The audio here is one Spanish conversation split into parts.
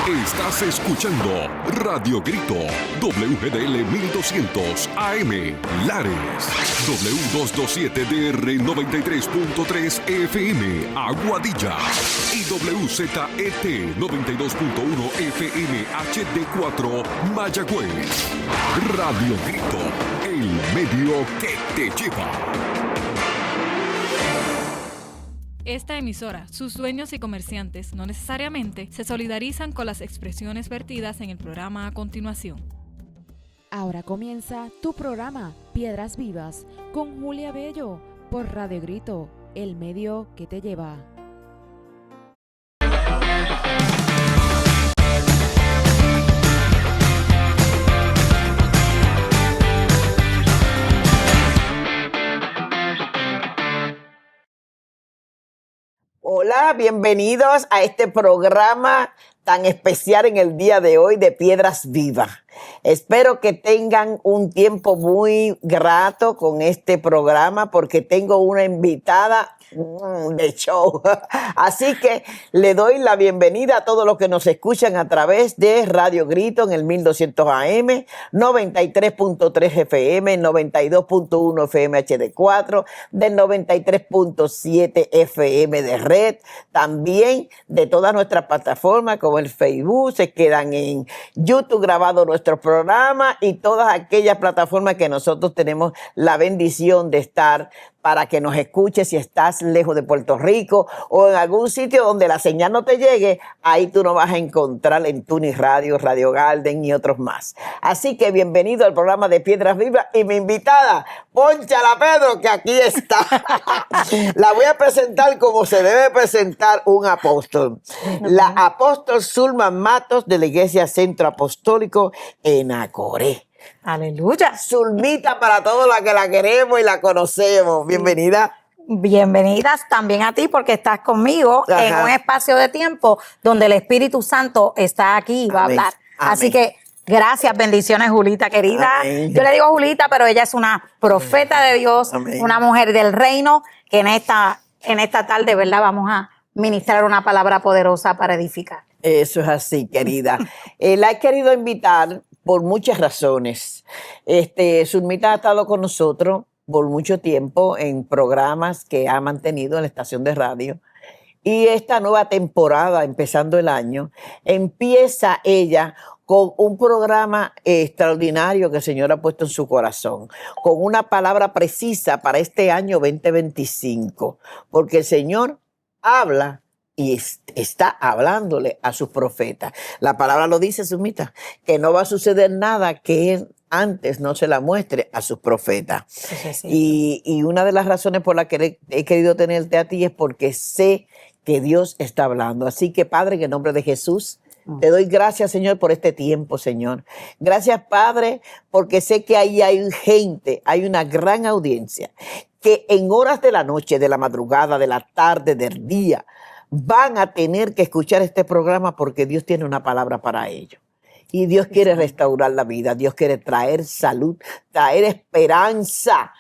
Estás escuchando Radio Grito, WGDL 1200 AM, Lares, W227DR 93.3 FM, Aguadilla, y WZET 92.1 FM HD4, Mayagüez. Radio Grito, el medio que te lleva. Esta emisora, sus dueños y comerciantes no necesariamente se solidarizan con las expresiones vertidas en el programa a continuación. Ahora comienza tu programa Piedras Vivas con Julia Bello por Radio Grito, el medio que te lleva. Hola, bienvenidos a este programa tan especial en el día de hoy de Piedras Vivas. Espero que tengan un tiempo muy grato con este programa porque tengo una invitada de show. Así que le doy la bienvenida a todos los que nos escuchan a través de Radio Grito en el 1200 AM, 93.3 FM, 92.1 FM HD4, del 93.7 FM de Red, también de todas nuestras plataformas como el Facebook, se quedan en YouTube grabado nuestro programa y todas aquellas plataformas que nosotros tenemos la bendición de estar para que nos escuches si estás lejos de Puerto Rico o en algún sitio donde la señal no te llegue, ahí tú nos vas a encontrar en Tunis Radio, Radio Garden y otros más. Así que bienvenido al programa de Piedras Vivas y mi invitada, Pónchala Pedro, que aquí está. La voy a presentar como se debe presentar un apóstol. La apóstol Zulma Matos de la Iglesia Centro Apostólico en Acoré. Aleluya. Zulmita para todos los que la queremos y la conocemos. Bienvenida. Bienvenidas también a ti porque estás conmigo en un espacio de tiempo donde el Espíritu Santo está aquí y va a hablar. Amén. Así que gracias, bendiciones, Julita querida. Amén. Yo le digo Julita, pero ella es una profeta de Dios, amén, una mujer del reino que en esta tarde, ¿verdad? Vamos a ministrar una palabra poderosa para edificar. Eso es así, querida. La he querido invitar por muchas razones. Zulmita ha estado con nosotros por mucho tiempo en programas que ha mantenido en la estación de radio. Y esta nueva temporada, empezando el año, empieza ella con un programa extraordinario que el Señor ha puesto en su corazón, con una palabra precisa para este año 2025, porque el Señor habla y está hablándole a sus profetas. La palabra lo dice, Zulmita, que no va a suceder nada que Él antes no se la muestre a sus profetas. Sí. Y una de las razones por las que he querido tenerte a ti es porque sé que Dios está hablando. Así que, Padre, en el nombre de Jesús, te doy gracias, Señor, por este tiempo, Señor. Gracias, Padre, porque sé que ahí hay gente, hay una gran audiencia que en horas de la noche, de la madrugada, de la tarde, del día, van a tener que escuchar este programa porque Dios tiene una palabra para ellos. Y Dios quiere restaurar la vida, Dios quiere traer salud, traer esperanza.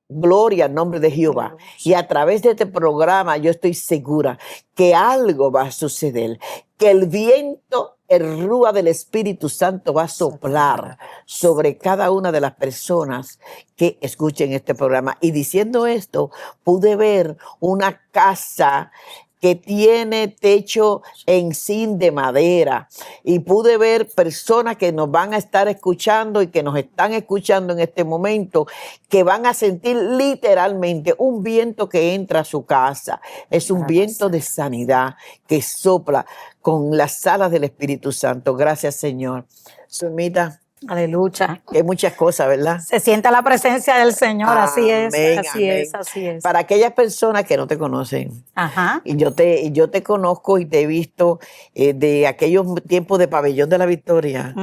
Gloria al nombre de Jehová. Y a través de este programa yo estoy segura que algo va a suceder, que el viento, el rúa del Espíritu Santo va a soplar sobre cada una de las personas que escuchen este programa. Y diciendo esto, pude ver una casa que tiene techo en zinc de madera. Y pude ver personas que nos van a estar escuchando y que nos están escuchando en este momento, que van a sentir literalmente un viento que entra a su casa. Es un viento de sanidad que sopla con las alas del Espíritu Santo. Gracias, Señor. Zulmita. Aleluya. Hay muchas cosas, ¿verdad? Se siente la presencia del Señor, amén, así es, así amén. es, así es. Para aquellas personas que no te conocen, ajá, y yo te conozco y te he visto de aquellos tiempos de Pabellón de la Victoria,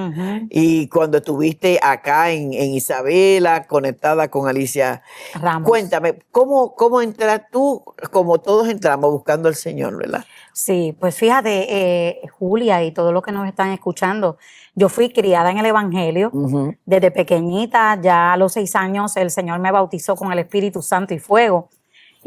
y cuando estuviste acá en Isabela, conectada con Alicia Ramos. Cuéntame, ¿cómo entras tú, como todos entramos buscando al Señor, ¿verdad? Sí, pues fíjate, Julia y todos los que nos están escuchando, yo fui criada en el Evangelio, desde pequeñita, ya a los 6 años el Señor me bautizó con el Espíritu Santo y fuego,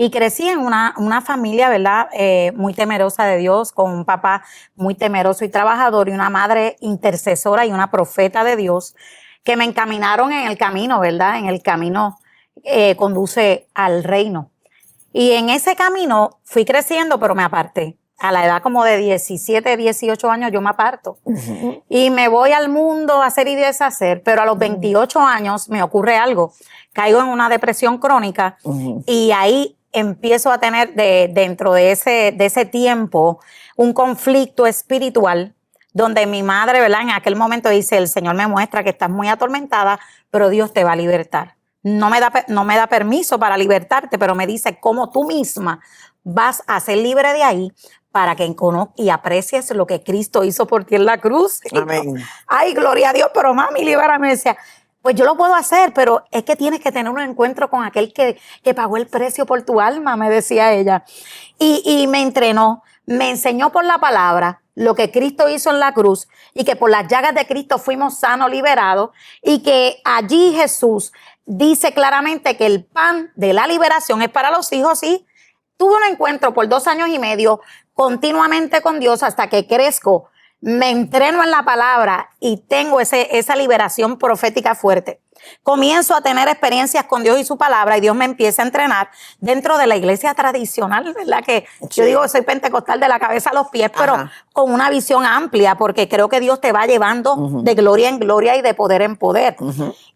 Y crecí en una familia, ¿verdad? Muy temerosa de Dios, con un papá muy temeroso y trabajador y una madre intercesora y una profeta de Dios que me encaminaron en el camino, ¿verdad? En el camino conduce al reino. Y en ese camino fui creciendo, pero me aparté. A la edad como de 17, 18 años yo me aparto. Y me voy al mundo a hacer y deshacer, pero a los 28 años me ocurre algo. Caigo en una depresión crónica y ahí empiezo a tener dentro de ese tiempo un conflicto espiritual donde mi madre, ¿verdad? En aquel momento dice, el Señor me muestra que estás muy atormentada, pero Dios te va a libertar. No me da permiso para libertarte, pero me dice cómo tú misma vas a ser libre de ahí para que conozcas y aprecies lo que Cristo hizo por ti en la cruz. Amén. Ay, gloria a Dios, pero mami, libérame. Me decía, pues yo lo puedo hacer, pero es que tienes que tener un encuentro con aquel que pagó el precio por tu alma, me decía ella. Y me entrenó, me enseñó por la palabra lo que Cristo hizo en la cruz y que por las llagas de Cristo fuimos sanos, liberados, y que allí Jesús dice claramente que el pan de la liberación es para los hijos. Y tuve un encuentro por 2 años y medio continuamente con Dios hasta que crezco, me entreno en la palabra y tengo esa liberación profética fuerte. Comienzo a tener experiencias con Dios y su palabra y Dios me empieza a entrenar dentro de la iglesia tradicional, ¿verdad? Que yo digo que soy pentecostal de la cabeza a los pies, pero con una visión amplia, porque creo que Dios te va llevando de gloria en gloria y de poder en poder.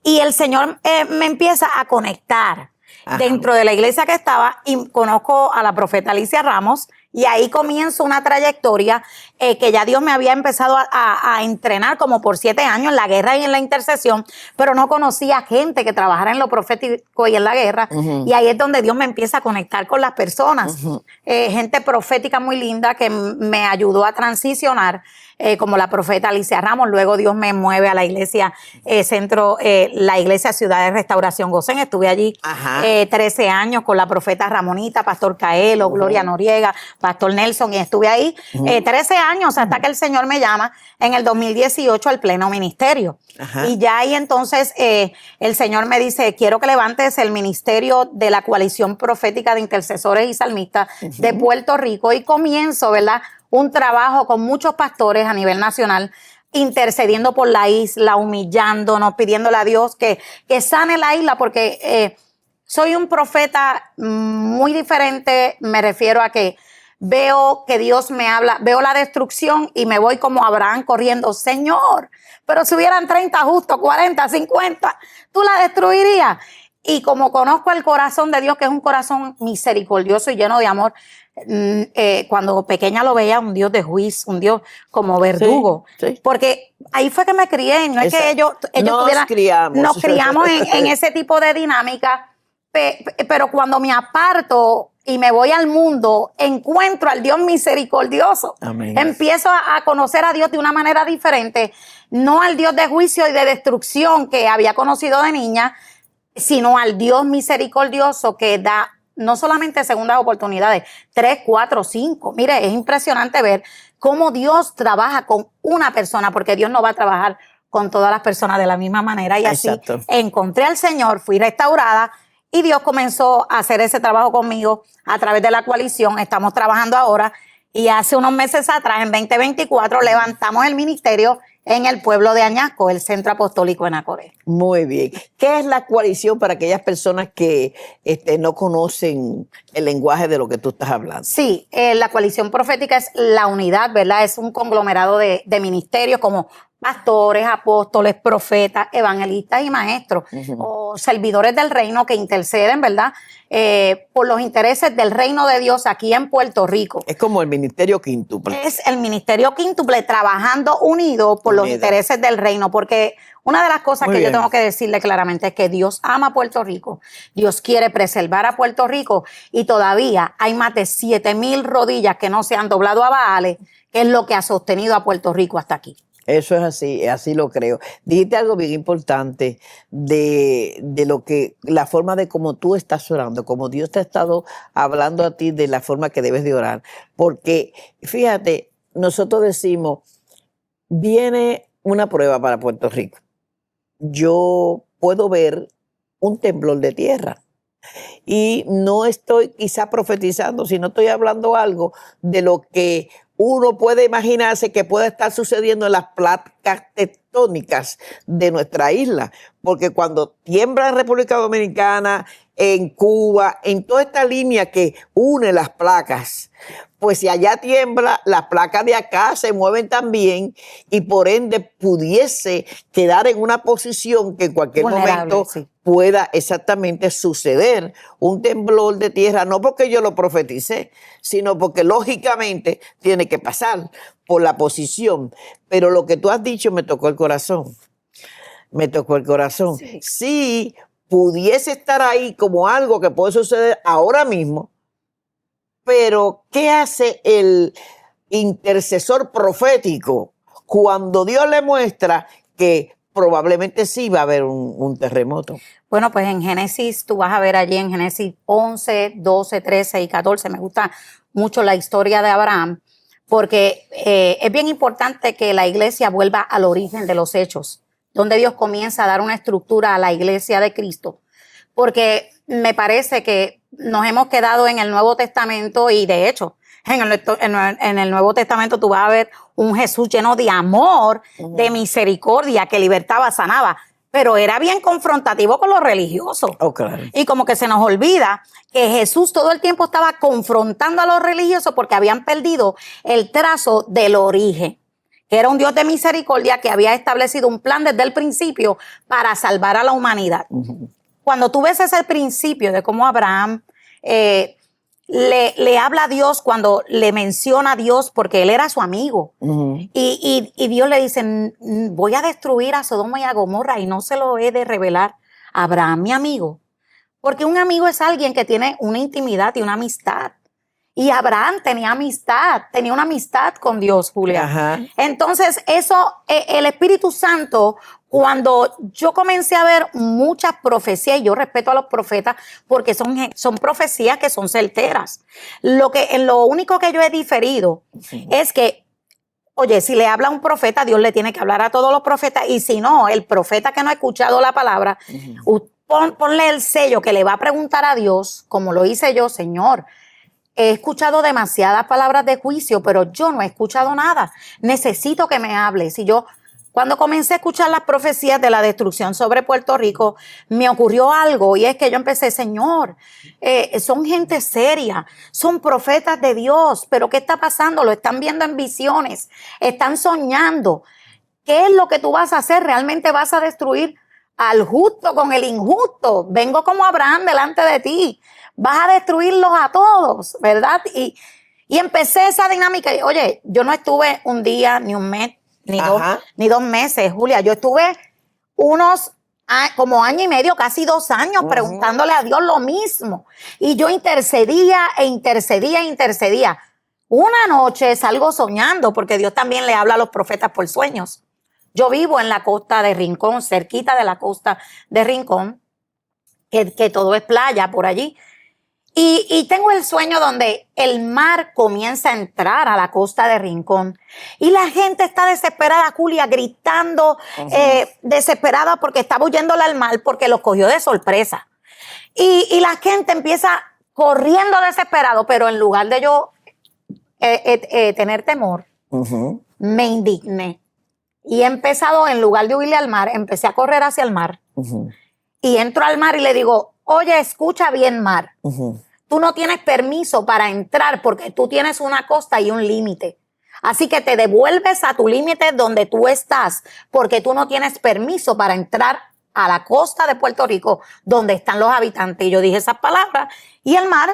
Y el Señor me empieza a conectar dentro de la iglesia que estaba y conozco a la profeta Alicia Ramos. Y ahí comienzo una trayectoria que ya Dios me había empezado a entrenar como por 7 años en la guerra y en la intercesión, pero no conocía gente que trabajara en lo profético y en la guerra. Y ahí es donde Dios me empieza a conectar con las personas. Gente profética muy linda que me ayudó a transicionar, como la profeta Alicia Ramos. Luego Dios me mueve a la iglesia la iglesia Ciudad de Restauración Gosén. Estuve allí 13 años con la profeta Ramonita, Pastor Caelo, Gloria Noriega, Pastor Nelson, y estuve ahí 13 años hasta que el Señor me llama en el 2018 al pleno ministerio. Y ya ahí entonces el Señor me dice, quiero que levantes el ministerio de la coalición profética de intercesores y salmistas de Puerto Rico, y comienzo, ¿verdad?, un trabajo con muchos pastores a nivel nacional, intercediendo por la isla, humillándonos, pidiéndole a Dios que sane la isla, porque soy un profeta muy diferente. Me refiero a que veo que Dios me habla, veo la destrucción y me voy como Abraham corriendo, Señor, pero si hubieran 30 justos, 40, 50, ¿tú la destruirías? Y como conozco el corazón de Dios, que es un corazón misericordioso y lleno de amor, cuando pequeña lo veía un Dios de juicio, un Dios como verdugo, porque ahí fue que me crié, y no es que ellos nos criamos en ese tipo de dinámica, pero cuando me aparto y me voy al mundo, encuentro al Dios misericordioso. Amén. Empiezo a conocer a Dios de una manera diferente, no al Dios de juicio y de destrucción que había conocido de niña, sino al Dios misericordioso que da no solamente segundas oportunidades, 3, 4, 5. Mire, es impresionante ver cómo Dios trabaja con una persona, porque Dios no va a trabajar con todas las personas de la misma manera. Y así encontré al Señor, fui restaurada, y Dios comenzó a hacer ese trabajo conmigo a través de la coalición. Estamos trabajando ahora, y hace unos meses atrás, en 2024, levantamos el ministerio en el pueblo de Añasco, el Centro Apostólico en Acoré. Muy bien. ¿Qué es la coalición para aquellas personas que no conocen el lenguaje de lo que tú estás hablando? Sí, la coalición profética es la unidad, ¿verdad? Es un conglomerado de ministerios como pastores, apóstoles, profetas, evangelistas y maestros, o servidores del reino que interceden, ¿verdad?, por los intereses del reino de Dios aquí en Puerto Rico. Es como el ministerio quíntuple. Es el ministerio quíntuple trabajando unido por los intereses del reino, porque una de las cosas que yo tengo que decirle claramente es que Dios ama a Puerto Rico, Dios quiere preservar a Puerto Rico, y todavía hay más de 7,000 rodillas que no se han doblado a Baales, que es lo que ha sostenido a Puerto Rico hasta aquí. Eso es así, así lo creo. Dijiste algo bien importante de lo que, la forma de cómo tú estás orando, como Dios te ha estado hablando a ti de la forma que debes de orar. Porque, fíjate, nosotros decimos, viene una prueba para Puerto Rico. Yo puedo ver un temblor de tierra. Y no estoy quizá profetizando, sino estoy hablando algo de lo que uno puede imaginarse que puede estar sucediendo en las placas tectónicas de nuestra isla. Porque cuando tiembla en República Dominicana, en Cuba, en toda esta línea que une las placas, pues si allá tiembla, las placas de acá se mueven también y por ende pudiese quedar en una posición que en cualquier momento pueda exactamente suceder un temblor de tierra, no porque yo lo profeticé, sino porque lógicamente tiene que pasar por la posición. Pero lo que tú has dicho me tocó el corazón. Me tocó el corazón. Sí, pudiese estar ahí como algo que puede suceder ahora mismo, pero ¿qué hace el intercesor profético cuando Dios le muestra que probablemente sí va a haber un terremoto? Bueno, pues en Génesis, tú vas a ver allí en Génesis 11, 12, 13 y 14, me gusta mucho la historia de Abraham, porque es bien importante que la iglesia vuelva al origen de los hechos, donde Dios comienza a dar una estructura a la iglesia de Cristo, porque me parece que nos hemos quedado en el Nuevo Testamento y de hecho, en el Nuevo Testamento tú vas a ver un Jesús lleno de amor, de misericordia, que libertaba, sanaba, pero era bien confrontativo con los religiosos. Oh, claro. Y como que se nos olvida que Jesús todo el tiempo estaba confrontando a los religiosos porque habían perdido el trazo del origen, que era un Dios de misericordia que había establecido un plan desde el principio para salvar a la humanidad. Cuando tú ves ese principio de cómo Abraham le habla a Dios, cuando le menciona a Dios, porque él era su amigo, y Dios le dice, voy a destruir a Sodoma y a Gomorra y no se lo he de revelar a Abraham, mi amigo. Porque un amigo es alguien que tiene una intimidad y una amistad. Y Abraham tenía una amistad con Dios, Julia. Ajá. Entonces, eso, el Espíritu Santo, cuando yo comencé a ver muchas profecías, y yo respeto a los profetas porque son profecías que son certeras. Lo único que yo he diferido es que, oye, si le habla a un profeta, Dios le tiene que hablar a todos los profetas. Y si no, el profeta que no ha escuchado la palabra, ponle el sello que le va a preguntar a Dios, como lo hice yo, Señor. He escuchado demasiadas palabras de juicio, pero yo no he escuchado nada. Necesito que me hables. Y yo, cuando comencé a escuchar las profecías de la destrucción sobre Puerto Rico, me ocurrió algo y es que yo empecé, Señor, son gente seria, son profetas de Dios, pero ¿qué está pasando? Lo están viendo en visiones, están soñando. ¿Qué es lo que tú vas a hacer? ¿Realmente vas a destruir al justo con el injusto? Vengo como Abraham delante de ti. Vas a destruirlos a todos, ¿verdad? Y empecé esa dinámica. Oye, yo no estuve un día, ni un mes, ni 2 meses, Julia. Yo estuve como año y medio, casi 2 años, preguntándole a Dios lo mismo. Y yo intercedía. Una noche salgo soñando, porque Dios también le habla a los profetas por sueños. Yo vivo en la costa de Rincón, cerquita de la costa de Rincón, que todo es playa por allí. Y tengo el sueño donde el mar comienza a entrar a la costa de Rincón. Y la gente está desesperada, Julia, gritando, desesperada porque estaba huyéndole al mar porque los cogió de sorpresa. Y la gente empieza corriendo desesperado, pero en lugar de yo tener temor, me indigné. Y he empezado, en lugar de huirle al mar, empecé a correr hacia el mar. Y entro al mar y le digo, oye, escucha bien, mar. Tú no tienes permiso para entrar porque tú tienes una costa y un límite. Así que te devuelves a tu límite donde tú estás porque tú no tienes permiso para entrar a la costa de Puerto Rico donde están los habitantes. Y yo dije esas palabras y el mar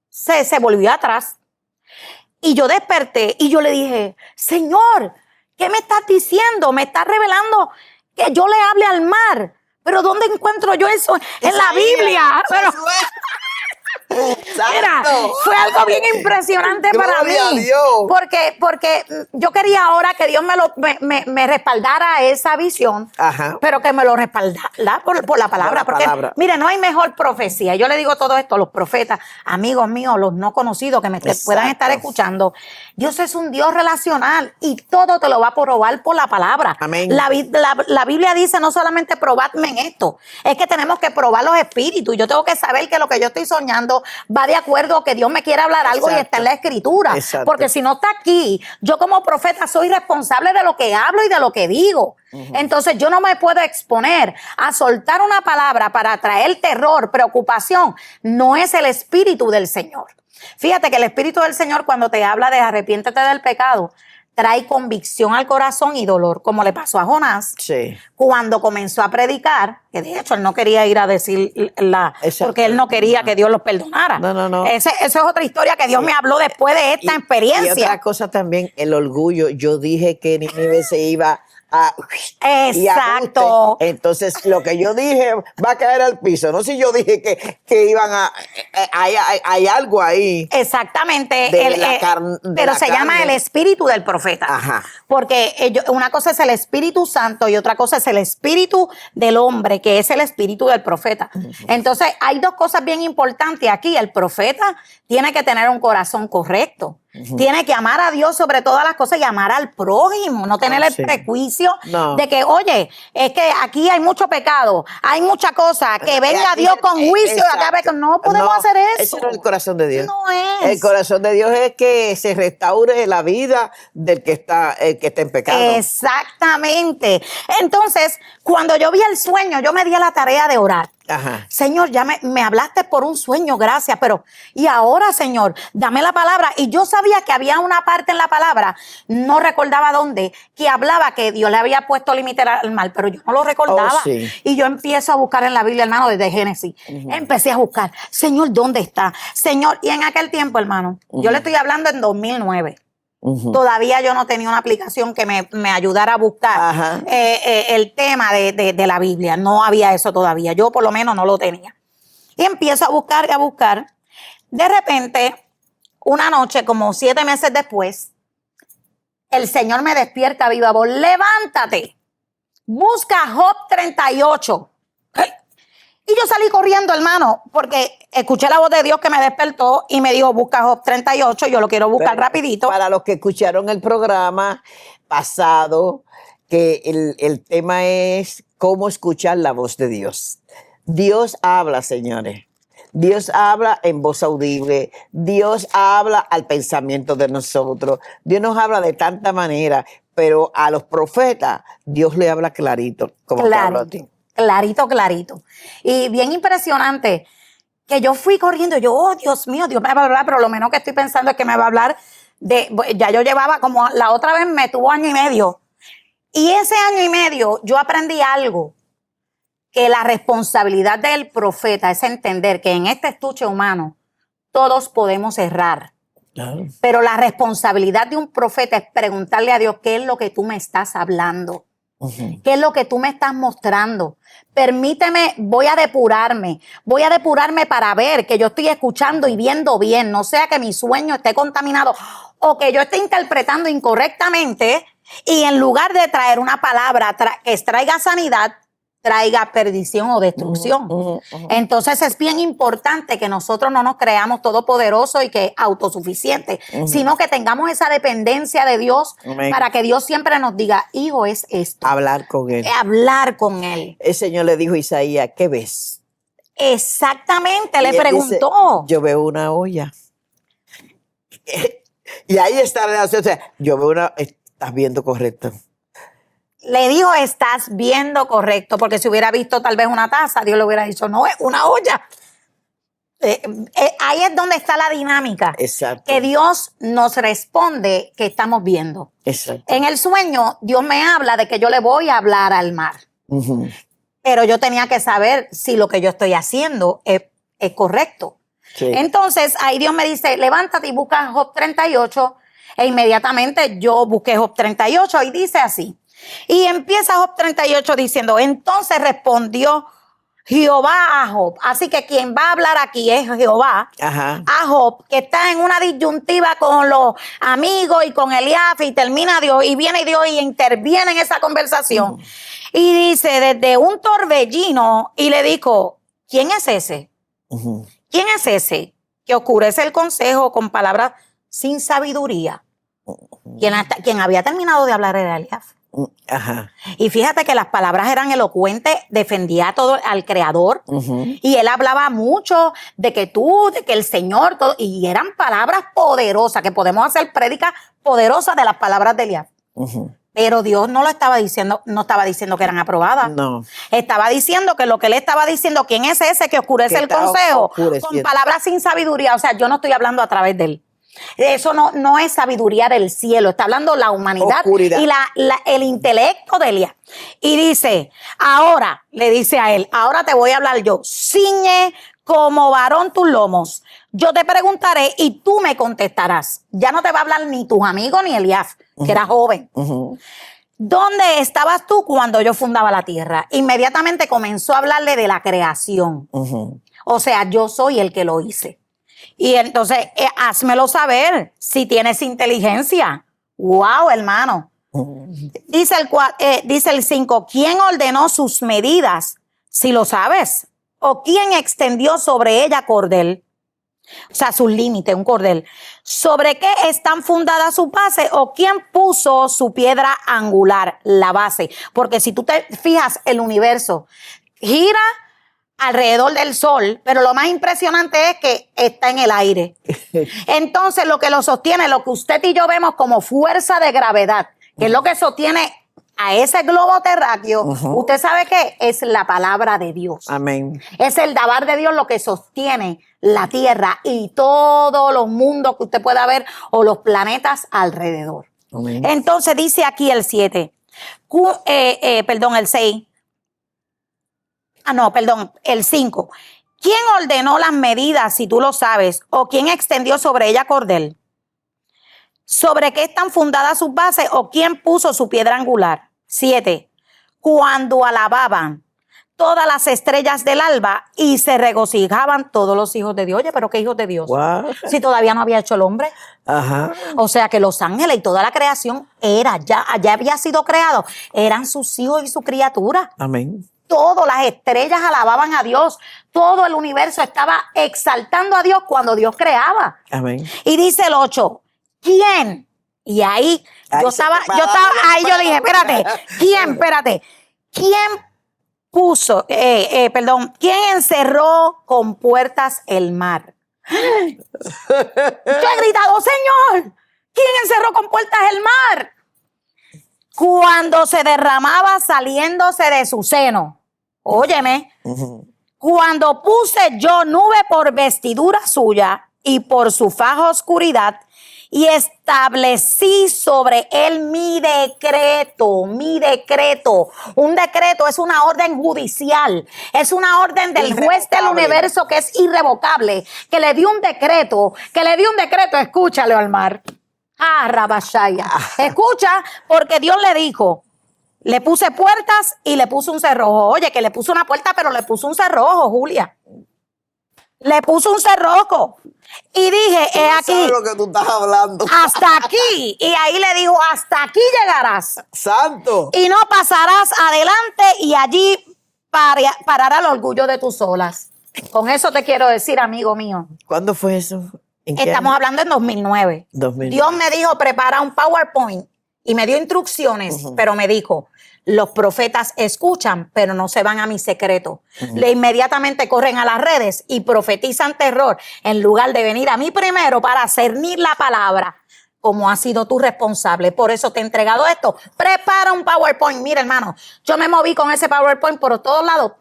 se volvió atrás. Y yo desperté y yo le dije, Señor, ¿qué me estás diciendo? Me estás revelando que yo le hable al mar. Pero ¿dónde encuentro yo eso? En la Biblia. Mira, fue algo bien impresionante para mí. A Dios. Porque yo quería ahora que Dios me respaldara esa visión, Ajá. pero que me lo respaldara por la palabra. Porque, mire, no hay mejor profecía. Yo le digo todo esto a los profetas, amigos míos, los no conocidos que me puedan estar escuchando. Dios es un Dios relacional y todo te lo va a probar por la palabra. Amén. La Biblia dice no solamente probadme en esto, es que tenemos que probar los espíritus. Yo tengo que saber que lo que yo estoy soñando va de acuerdo a que Dios me quiere hablar algo. Exacto. Y está en la escritura. Exacto. Porque si no está aquí, yo como profeta soy responsable de lo que hablo y de lo que digo. Entonces yo no me puedo exponer a soltar una palabra para traer terror, preocupación. No es el espíritu del Señor. Fíjate que el espíritu del Señor, cuando te habla de arrepiéntete del pecado, trae convicción al corazón y dolor, como le pasó a Jonás. Sí. Cuando comenzó a predicar, que de hecho él no quería ir a decir porque él no quería que Dios los perdonara. No. Eso es otra historia que Dios me habló después de esta experiencia. Y otra cosa también, el orgullo. Yo dije que Nínive se iba a... Exacto. Entonces, lo que yo dije va a caer al piso. No si yo dije que iban a... Hay algo ahí. Exactamente. Pero se llama el espíritu del profeta. Ajá. Porque una cosa es el Espíritu Santo y otra cosa es el espíritu del hombre, que es el espíritu del profeta. Entonces, hay dos cosas bien importantes aquí. El profeta tiene que tener un corazón correcto. Tiene que amar a Dios sobre todas las cosas y amar al prójimo, no tener el prejuicio de que, oye, es que aquí hay mucho pecado, hay mucha cosa, que venga Dios con juicio. No podemos hacer eso. Eso no es el corazón de Dios. No es. El corazón de Dios es que se restaure la vida del que está en pecado. Exactamente. Entonces, cuando yo vi el sueño, yo me di a la tarea de orar. Ajá. Señor, ya me hablaste por un sueño, gracias, pero y ahora, Señor, dame la palabra. Y yo sabía que había una parte en la palabra, no recordaba dónde, que hablaba que Dios le había puesto límite al mal, pero yo no lo recordaba. Sí. Y yo empiezo a buscar en la Biblia, hermano, desde Génesis. Empecé a buscar, Señor, ¿dónde está? Señor, y en aquel tiempo, hermano, yo le estoy hablando en 2009. Todavía yo no tenía una aplicación que me ayudara a buscar el tema de la Biblia. No había eso todavía. Yo por lo menos no lo tenía. Y empiezo a buscar y a buscar. De repente, una noche, como 7 meses después, el Señor me despierta viva voz. Levántate, busca Job 38. Y yo salí corriendo, hermano, porque escuché la voz de Dios que me despertó y me dijo, busca Job 38, yo lo quiero buscar rapidito. Para los que escucharon el programa pasado, que el tema es cómo escuchar la voz de Dios. Dios habla, señores. Dios habla en voz audible. Dios habla al pensamiento de nosotros. Dios nos habla de tanta manera, pero a los profetas Dios le habla clarito, como te hablo a ti. Clarito. Y bien impresionante que yo fui corriendo. Yo, oh, Dios mío, Dios me va a hablar, pero lo menos que estoy pensando es que me va a hablar ya yo llevaba, como la otra vez me tuvo 1 año y medio. Y ese 1 año y medio yo aprendí algo, que la responsabilidad del profeta es entender que en este estuche humano todos podemos errar. Pero la responsabilidad de un profeta es preguntarle a Dios, ¿qué es lo que tú me estás hablando? ¿Qué es lo que tú me estás mostrando? Permíteme, voy a depurarme para ver que yo estoy escuchando y viendo bien, no sea que mi sueño esté contaminado o que yo esté interpretando incorrectamente y en lugar de traer una palabra que traiga sanidad, traiga perdición o destrucción. Entonces es bien importante que nosotros no nos creamos todopoderosos y que autosuficientes, sino que tengamos esa dependencia de Dios para que Dios siempre nos diga, hijo, es esto. Hablar con Él. Hablar con Él. El Señor le dijo a Isaías, ¿qué ves? Exactamente, Y le él preguntó. dice, yo veo una olla. Y ahí está la relación. O sea, yo veo estás viendo correcto. Le dijo, estás viendo correcto, porque si hubiera visto tal vez una taza, Dios le hubiera dicho, no, es una olla. Ahí es donde está la dinámica. Exacto. Que Dios nos responde que estamos viendo. Exacto. En el sueño, Dios me habla de que yo le voy a hablar al mar. Pero yo tenía que saber si lo que yo estoy haciendo es correcto. Sí. Entonces, ahí Dios me dice, levántate y busca Job 38. E inmediatamente yo busqué Job 38 y dice así. Y empieza Job 38 diciendo, entonces respondió Jehová a Job. Así que quien va a hablar aquí es Jehová. Ajá. A Job, que está en una disyuntiva con los amigos y con Eliab, y termina Dios, y viene Dios y interviene en esa conversación. Y dice, desde un torbellino, y le dijo, ¿quién es ese? ¿Quién es ese que oscurece el consejo con palabras sin sabiduría? Quien había terminado de hablar era Eliab. Ajá. Y fíjate que las palabras eran elocuentes, defendía a todo al Creador, y él hablaba mucho de que el Señor, todo, y eran palabras poderosas, que podemos hacer prédicas poderosas de las palabras de Eliab. Pero Dios no lo estaba diciendo, no estaba diciendo que eran aprobadas. No. Estaba diciendo que lo que él estaba diciendo, ¿quién es ese que oscurece el consejo? Con palabras sin sabiduría. O sea, yo no estoy hablando a través de él. Eso no es sabiduría del cielo. Está hablando la humanidad. Oscuridad. Y el intelecto de Eliab. Y dice, ahora, le dice a él, ahora te voy a hablar yo. Ciñe como varón tus lomos. Yo te preguntaré y tú me contestarás. Ya no te va a hablar ni tus amigos ni Eliab, que era joven. ¿Dónde estabas tú cuando yo fundaba la tierra? Inmediatamente comenzó a hablarle de la creación. O sea, yo soy el que lo hice. Y entonces, házmelo saber si tienes inteligencia. ¡Wow, hermano! Dice el 5, ¿quién ordenó sus medidas? Si lo sabes. ¿O quién extendió sobre ella cordel? O sea, sus límites, un cordel. ¿Sobre qué están fundadas sus bases? ¿O quién puso su piedra angular, la base? Porque si tú te fijas, el universo gira alrededor del sol, pero lo más impresionante es que está en el aire. Entonces, lo que lo sostiene, lo que usted y yo vemos como fuerza de gravedad, que es lo que sostiene a ese globo terráqueo, ¿usted sabe qué? Es la palabra de Dios. Amén. Es el dabar de Dios lo que sostiene la tierra y todos los mundos que usted pueda ver o los planetas alrededor. Amén. Entonces dice aquí el 7, el 6. El 5. ¿Quién ordenó las medidas, si tú lo sabes? ¿O quién extendió sobre ella cordel? ¿Sobre qué están fundadas sus bases? ¿O quién puso su piedra angular? 7. Cuando alababan todas las estrellas del alba y se regocijaban todos los hijos de Dios. Oye, pero ¿qué hijos de Dios? Wow. Si todavía no había hecho el hombre. Ajá. O sea que los ángeles y toda la creación ya había sido creado. Eran sus hijos y su criatura. Amén. Todas las estrellas alababan a Dios. Todo el universo estaba exaltando a Dios cuando Dios creaba. Amén. Y dice el 8, ¿quién? Y ahí yo dije, espérate, ¿quién puso, quién encerró con puertas el mar? Yo he gritado, Señor, ¿quién encerró con puertas el mar? Cuando se derramaba saliéndose de su seno. Óyeme, cuando puse yo nube por vestidura suya y por su faja oscuridad, y establecí sobre él mi decreto. Un decreto es una orden judicial, es una orden del juez del universo que es irrevocable, que le dio un decreto, escúchale al mar. Rabashaya. Escucha, porque Dios le dijo, le puse puertas y le puso un cerrojo. Oye, que le puso una puerta, pero le puso un cerrojo, Julia. Le puso un cerrojo. Y dije, aquí. ¿Sabes lo que tú estás hablando? Hasta aquí. Y ahí le dijo, hasta aquí llegarás. Santo. Y no pasarás adelante y allí parará el orgullo de tus olas. Con eso te quiero decir, amigo mío. ¿Cuándo fue eso? Estamos hablando en 2009. 2009. Dios me dijo, prepara un PowerPoint. Y me dio instrucciones, pero me dijo, los profetas escuchan, pero no se van a mi secreto. Inmediatamente corren a las redes y profetizan terror en lugar de venir a mí primero para cernir la palabra, como has sido tú responsable. Por eso te he entregado esto. Prepara un PowerPoint. Mira, hermano, yo me moví con ese PowerPoint por todos lados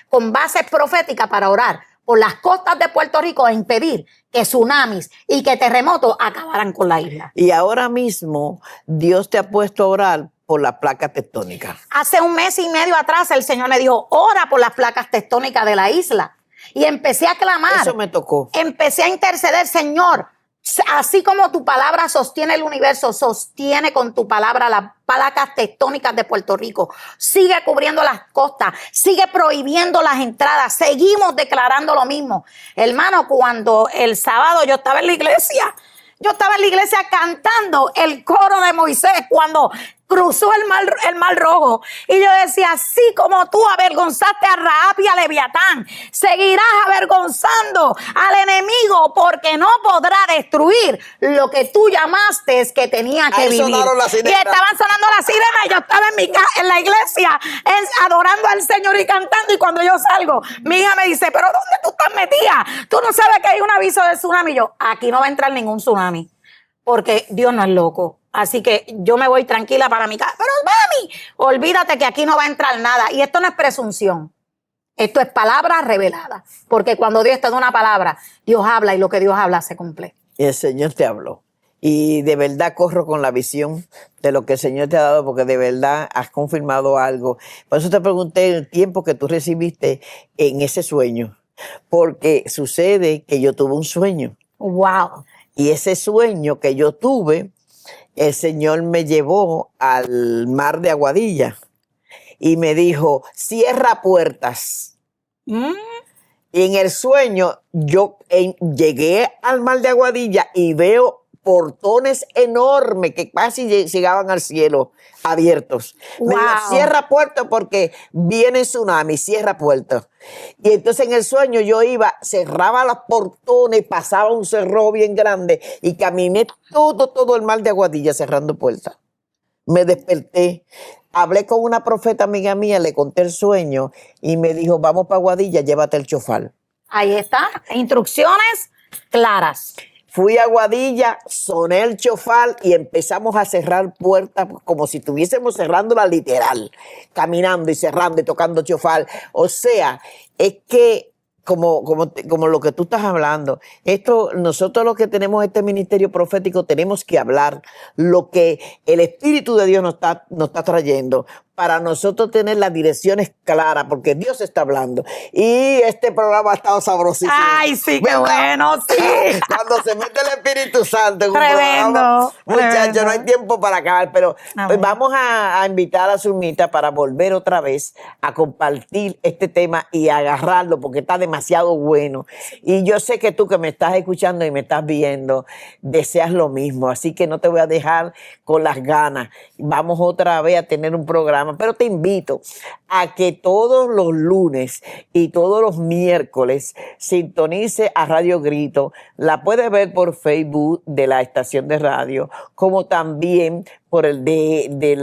con bases proféticas para orar por las costas de Puerto Rico e impedir que tsunamis y que terremotos acabaran con la isla. Y ahora mismo Dios te ha puesto a orar por la placa tectónica. Hace 1 mes y medio atrás el Señor me dijo, ora por las placas tectónicas de la isla. Y empecé a clamar. Eso me tocó. Empecé a interceder, Señor, Así como tu palabra sostiene el universo, sostiene con tu palabra las placas tectónicas de Puerto Rico. Sigue cubriendo las costas, sigue prohibiendo las entradas. Seguimos declarando lo mismo. Hermano, cuando el sábado yo estaba en la iglesia cantando el coro de Moisés cuando cruzó el mar rojo. Y yo decía, así como tú avergonzaste a Rahab y a Leviatán, seguirás avergonzando al enemigo, porque no podrá destruir lo que tú llamaste que tenía que vivir. Y estaban sonando las sirenas y yo estaba en la iglesia adorando al Señor y cantando, y cuando yo salgo, mi hija me dice, ¿pero dónde tú estás metida? Tú no sabes que hay un aviso de tsunami. Y yo, aquí no va a entrar ningún tsunami, porque Dios no es loco. Así que yo me voy tranquila para mi casa. Pero mami, olvídate que aquí no va a entrar nada. Y esto no es presunción. Esto es palabra revelada. Porque cuando Dios te da una palabra, Dios habla, y lo que Dios habla se cumple. Y el Señor te habló. Y de verdad corro con la visión de lo que el Señor te ha dado, porque de verdad has confirmado algo. Por eso te pregunté el tiempo que tú recibiste en ese sueño. Porque sucede que yo tuve un sueño. Wow. Y ese sueño que yo tuve, el Señor me llevó al mar de Aguadilla y me dijo, cierra puertas. Y en el sueño yo llegué al mar de Aguadilla y veo portones enormes que casi llegaban al cielo, abiertos. Wow. Me dijo, cierra puertas porque viene tsunami, cierra puertas. Y entonces en el sueño yo iba, cerraba los portones, pasaba un cerro bien grande y caminé todo el mar de Aguadilla cerrando puertas. Me desperté, hablé con una profeta amiga mía, le conté el sueño y me dijo, vamos para Aguadilla, llévate el chofar. Ahí está, instrucciones claras. Fui a Aguadilla, soné el chofar y empezamos a cerrar puertas como si estuviésemos cerrándola literal, caminando y cerrando y tocando chofar. O sea, es que como lo que tú estás hablando, nosotros los que tenemos este ministerio profético tenemos que hablar lo que el Espíritu de Dios nos está trayendo, para nosotros tener las direcciones claras, porque Dios está hablando. Y este programa ha estado sabrosísimo. ¡Ay, sí, qué bueno, sí! Cuando se mete el Espíritu Santo en un Tremendo, programa, muchachos, tremendo. no hay tiempo para acabar, pero pues vamos a invitar a Zulmita para volver otra vez a compartir este tema y agarrarlo, porque está demasiado bueno. Y yo sé que tú que me estás escuchando y me estás viendo, deseas lo mismo, así que no te voy a dejar con las ganas. Vamos otra vez a tener un programa, pero te invito a que todos los lunes y todos los miércoles sintonice a Radio Grito. La puedes ver por Facebook de la estación de radio, como también por el de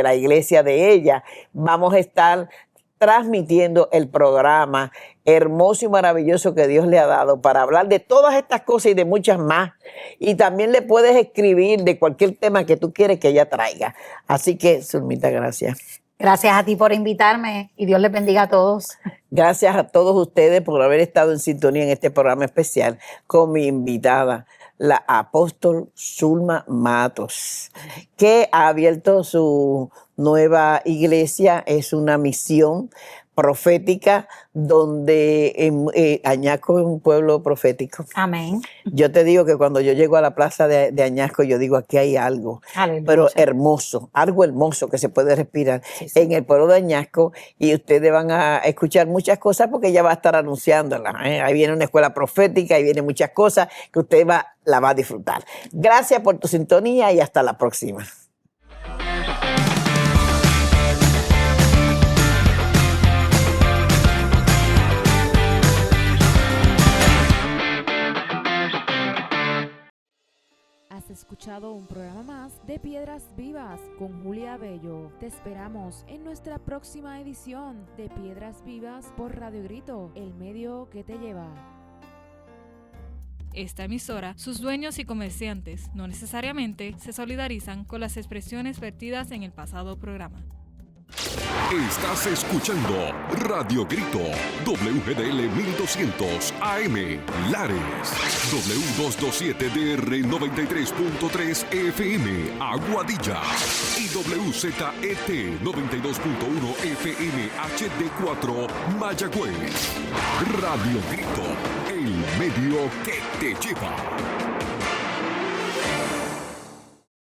la iglesia de ella. Vamos a estar transmitiendo el programa hermoso y maravilloso que Dios le ha dado para hablar de todas estas cosas y de muchas más. Y también le puedes escribir de cualquier tema que tú quieres que ella traiga. Así que, Zulmita, gracias. Gracias a ti por invitarme y Dios les bendiga a todos. Gracias a todos ustedes por haber estado en sintonía en este programa especial con mi invitada, la apóstol Zulma Matos, que ha abierto su nueva iglesia. Es una misión profética donde Añasco es un pueblo profético. Amén. Yo te digo que cuando yo llego a la plaza de Añasco, yo digo, aquí hay algo, Aleluya. Pero hermoso, algo hermoso que se puede respirar Sí, sí. en el pueblo de Añasco, y ustedes van a escuchar muchas cosas porque ella va a estar anunciándolas. Ahí viene una escuela profética, ahí vienen muchas cosas que usted la va a disfrutar. Gracias por tu sintonía y hasta la próxima. Has escuchado un programa más de Piedras Vivas con Julia Bello. Te esperamos en nuestra próxima edición de Piedras Vivas por Radio Grito, el medio que te lleva. Esta emisora, sus dueños y comerciantes no necesariamente se solidarizan con las expresiones vertidas en el pasado programa. Estás escuchando Radio Grito, WGDL 1200 AM, Lares, W227DR 93.3 FM, Aguadilla, y WZET 92.1 FM HD4, Mayagüez. Radio Grito, el medio que te lleva.